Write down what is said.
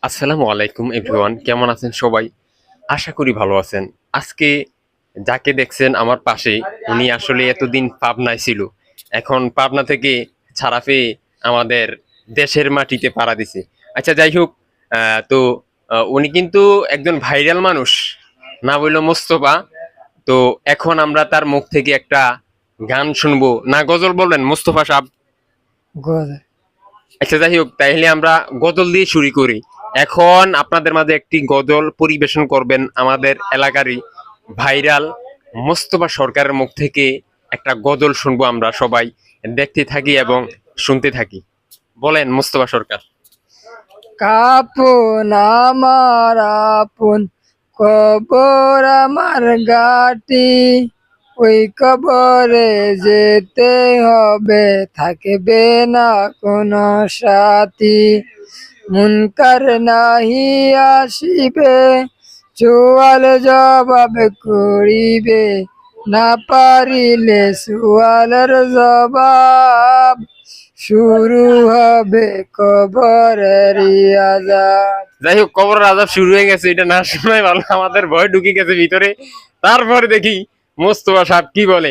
আসসালামু আলাইকুম এভরিওয়ান, কেমন আছেন সবাই? আশা করি ভালো আছেন। আজকে যাকে দেখছেন আমার পাশে, উনি আসলে এতদিন পাবনায় ছিল। এখন পাবনা থেকে ছাড়া পেয়ে আমাদের দেশের মাটিতে পাড়া দিছে। আচ্ছা, যাই হোক, উনি কিন্তু একজন ভাইরাল মানুষ, না বললো মোস্তফা। তো এখন আমরা তার মুখ থেকে একটা গান শুনবো, না গজল বলবেন মোস্তফা সাহেব? গজ আচ্ছা, যাই হোক, তাইলে আমরা গজল দিয়ে শুরু করি। এখন আপনাদের মাঝে একটি গজল পরিবেশন করবেন আমাদের এলাকারই ভাইরাল মোস্তফা সরকারের মুখ থেকে। একটা গজল শুনবো আমরা সবাই, দেখতে থাকি এবং শুনতে থাকি। বলেন মোস্তফা সরকার। কাপন আমার আপন, কবর আমার গাটি, ওই কবরে যেতে হবে, থাকবে না কোনো সাথী। মুনকার নাহি আসিবে, চোয়াল জবাব করিবে, না পারিলে সুয়ালের জবাব, শুরু হবে কবরের আযাব। যাই হোক, কবরের আজাব শুরু হয়ে গেছে, এটা না শোনাই ভালো, আমাদের ভয় ঢুকে গেছে ভিতরে। তারপরে দেখি মোস্তফা সাহেব কি বলে।